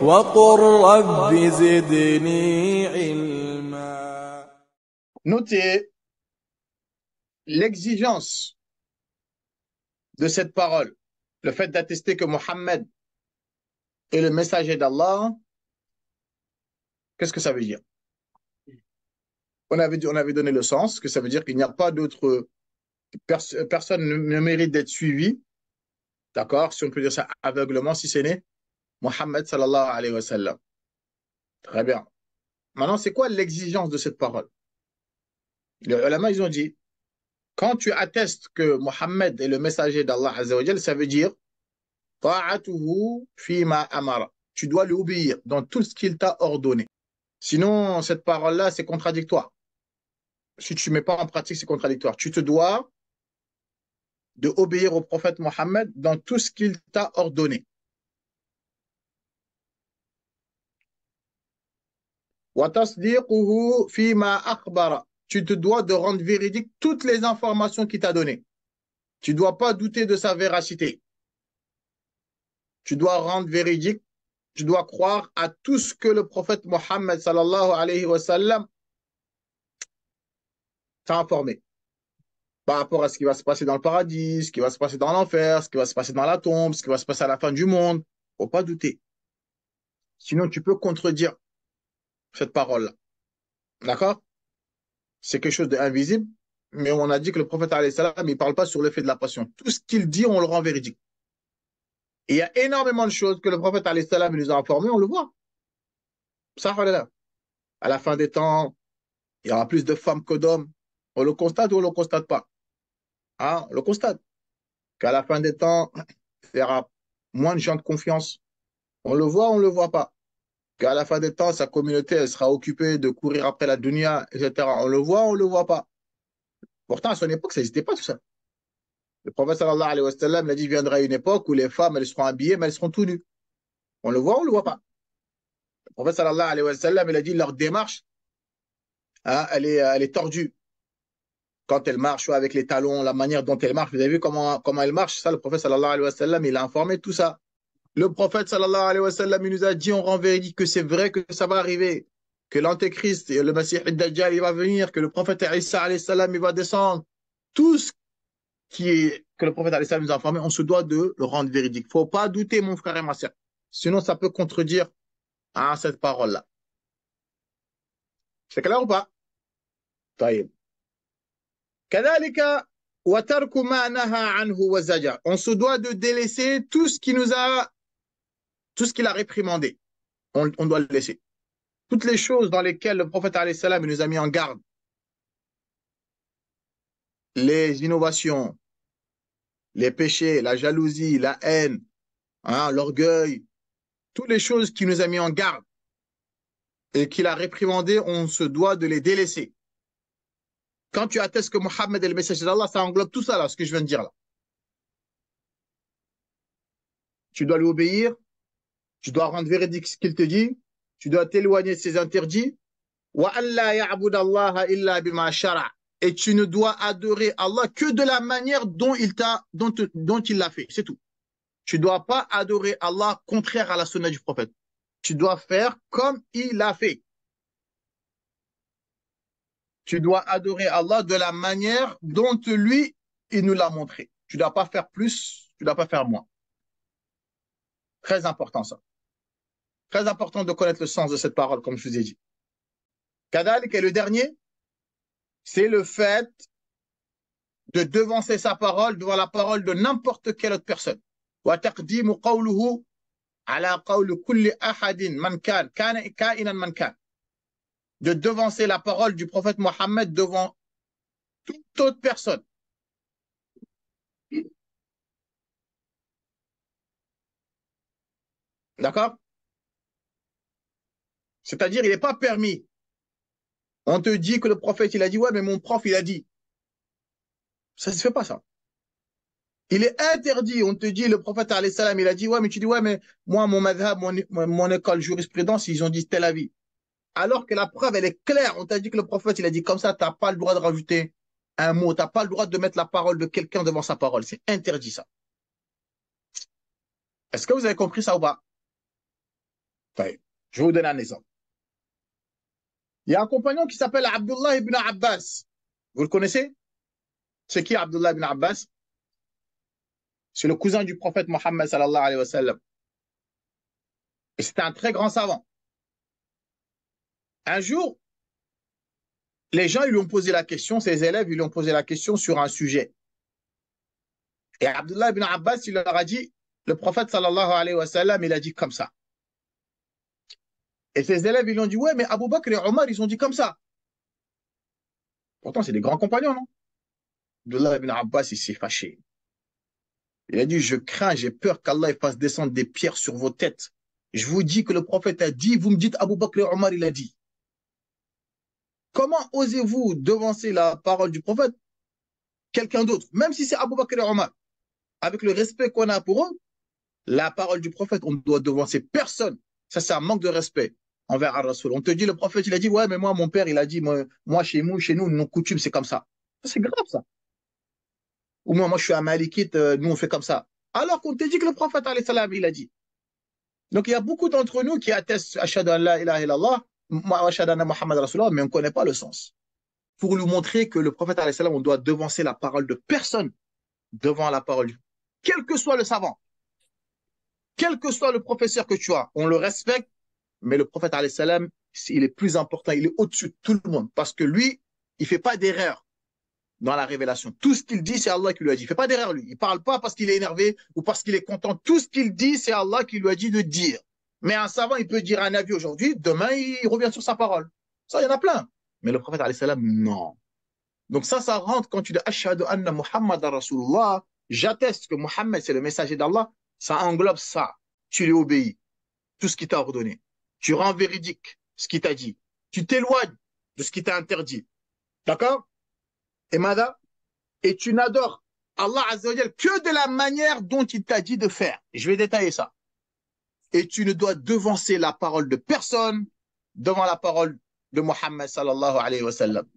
وقل رب زدني علما. Notez l'exigence de cette parole, le fait d'attester que Mohammed est le messager d'Allah. Qu'est-ce que ça veut dire? On avait donné le sens, que ça veut dire qu'il n'y a pas d'autre personne ne mérite d'être suivi, d'accord, si on peut dire ça aveuglement, si ce n'est Mohammed sallallahu alayhi wa sallam. Très bien. Maintenant, c'est quoi l'exigence de cette parole? Les ulama, ils ont dit, quand tu attestes que Mohammed est le messager d'Allah azza wa jal, ça veut dire ta'atuhu fima amara. Tu dois lui obéir dans tout ce qu'il t'a ordonné. Sinon, cette parole-là, c'est contradictoire. Si tu ne mets pas en pratique, c'est contradictoire. Tu te dois de obéir au prophète Mohammed dans tout ce qu'il t'a ordonné. Tu te dois de rendre véridique toutes les informations qu'il t'a données. Tu ne dois pas douter de sa véracité. Tu dois rendre véridique, tu dois croire à tout ce que le prophète Mohammed sallallahu alayhi wa sallam t'a informé. Par rapport à ce qui va se passer dans le paradis, ce qui va se passer dans l'enfer, ce qui va se passer dans la tombe, ce qui va se passer à la fin du monde. Il ne faut pas douter. Sinon, tu peux contredire cette parole-là. D'accord? C'est quelque chose d'invisible, mais on a dit que le prophète alayhi salam, il ne parle pas sur l'effet de la passion. Tout ce qu'il dit, on le rend véridique. Et il y a énormément de choses que le prophète alayhi salam nous a informées, on le voit. Ça, voilà. À la fin des temps, il y aura plus de femmes que d'hommes. On le constate ou on ne le constate pas? Hein? On le constate. Qu'à la fin des temps, il y aura moins de gens de confiance. On le voit ou on ne le voit pas? Qu'à la fin des temps, sa communauté, elle sera occupée de courir après la dunya, etc. On le voit ou on ne le voit pas? Pourtant, à son époque, ça n'existait pas tout ça. Le prophète sallallahu alayhi wa sallam l'a dit, il viendra une époque où les femmes, elles seront habillées, mais elles seront tout nues. On le voit ou on ne le voit pas? Le prophète sallallahu alayhi wa sallam, il a dit, leur démarche, hein, elle est tordue. Quand elle marche, avec les talons, la manière dont elle marche, vous avez vu comment elle marche? Ça, le prophète sallallahu alayhi wa sallam, il a informé tout ça. Le prophète sallallahu alayhi wa sallam, il nous a dit, on rend véridique que c'est vrai que ça va arriver, que l'antéchrist, le Messie ad-Dajjal, il va venir, que le prophète Isa alayhi salam, il va descendre. Tout ce que le prophète alayhi salam nous a informé, on se doit de le rendre véridique. Il ne faut pas douter, mon frère et ma sœur. Sinon, ça peut contredire cette parole-là. C'est clair ou pas? طيب. كذلك وترك ما نهى عنه وزجر. On se doit de délaisser tout ce qu'il a réprimandé. On doit le laisser. Toutes les choses dans lesquelles le prophète alayhi salam nous a mis en garde, les innovations, les péchés, la jalousie, la haine, hein, l'orgueil, toutes les choses qu'il nous a mis en garde et qu'il a réprimandé, on se doit de les délaisser. Quand tu attestes que Mohammed est le messager d'Allah, ça englobe tout ça, là, ce que je viens de dire là. Tu dois lui obéir, tu dois rendre véridique ce qu'il te dit, tu dois t'éloigner de ses interdits. Et tu ne dois adorer Allah que de la manière dont il l'a fait. C'est tout. Tu ne dois pas adorer Allah contraire à la sunna du prophète. Tu dois faire comme il l'a fait. Tu dois adorer Allah de la manière dont lui, il nous l'a montré. Tu ne dois pas faire plus, tu ne dois pas faire moins. Très important ça. Très important de connaître le sens de cette parole, comme je vous ai dit. Kadalik est le dernier, c'est le fait de devancer sa parole devant la parole de n'importe quelle autre personne. وتقديم قوله على قول كل أحد من كان كائنا من كان. De devancer la parole du prophète Mohammed devant toute autre personne. D'accord? C'est-à-dire, il n'est pas permis. On te dit que le prophète, il a dit, ouais, mais mon prof, il a dit. Ça ne se fait pas, ça. Il est interdit. On te dit, le prophète, alayhi salam, il a dit, ouais, mais tu dis, ouais, mais moi, mon madhab, mon école jurisprudence, ils ont dit tel avis. Alors que la preuve, elle est claire. On t'a dit que le prophète, il a dit comme ça, tu n'as pas le droit de rajouter un mot. Tu n'as pas le droit de mettre la parole de quelqu'un devant sa parole. C'est interdit, ça. Est-ce que vous avez compris ça ou pas? Enfin, je vais vous donner un exemple. Il y a un compagnon qui s'appelle Abdullah ibn Abbas. Vous le connaissez? C'est qui Abdullah ibn Abbas? C'est le cousin du prophète Mohammed sallallahu alayhi wa sallam. Et c'était un très grand savant. Un jour, les gens ils lui ont posé la question, ses élèves ils lui ont posé la question sur un sujet. Et Abdullah ibn Abbas, il leur a dit, le prophète sallallahu alayhi wa sallam, il a dit comme ça. Et ses élèves, ils lui ont dit, ouais, mais Abu Bakr et Omar, ils ont dit comme ça. Pourtant, c'est des grands compagnons, non? Abdullah ibn Abbas, il s'est fâché. Il a dit, je crains, j'ai peur qu'Allah fasse descendre des pierres sur vos têtes. Je vous dis que le prophète a dit, vous me dites Abu Bakr et Omar, il a dit. Comment osez-vous devancer la parole du prophète, quelqu'un d'autre, même si c'est Abu Bakr et Omar? Avec le respect qu'on a pour eux, la parole du prophète, on doit devancer personne. Ça, c'est un manque de respect envers Al-Rasoul. On te dit, le prophète, il a dit, ouais, mais moi, mon père, il a dit, moi chez nous, nos coutumes, c'est comme ça. C'est grave, ça. Ou moi, je suis un malikite, nous, on fait comme ça. Alors qu'on te dit que le prophète, alayhi salam, il a dit. Donc, il y a beaucoup d'entre nous qui attestent, ashhadu an la ilaha illallah, ashhadu anna Muhammad Rasulullah, mais on ne connaît pas le sens. Pour lui montrer que le prophète, alayhi salam, on doit devancer la parole de personne devant la parole. Quel que soit le savant, quel que soit le professeur que tu as, on le respecte, mais le prophète, alayhi salam, il est plus important, il est au-dessus de tout le monde, parce que lui, il ne fait pas d'erreur dans la révélation. Tout ce qu'il dit, c'est Allah qui lui a dit. Il ne fait pas d'erreur, lui. Il ne parle pas parce qu'il est énervé ou parce qu'il est content. Tout ce qu'il dit, c'est Allah qui lui a dit de dire. Mais un savant, il peut dire un avis aujourd'hui, demain, il revient sur sa parole. Ça, il y en a plein. Mais le prophète, alayhi salam, non. Donc ça rentre quand tu dis Ashhadu anna Muhammad Rasulullah, j'atteste que Muhammad, c'est le messager d'Allah, ça englobe ça. Tu lui obéis, tout ce qu'il t'a ordonné. Tu rends véridique ce qu'il t'a dit. Tu t'éloignes de ce qu'il t'a interdit. D'accord? Et madame, et tu n'adores Allah Azzawajal que de la manière dont il t'a dit de faire. Je vais détailler ça. Et tu ne dois devancer la parole de personne devant la parole de Muhammad sallallahu alayhi wa sallam.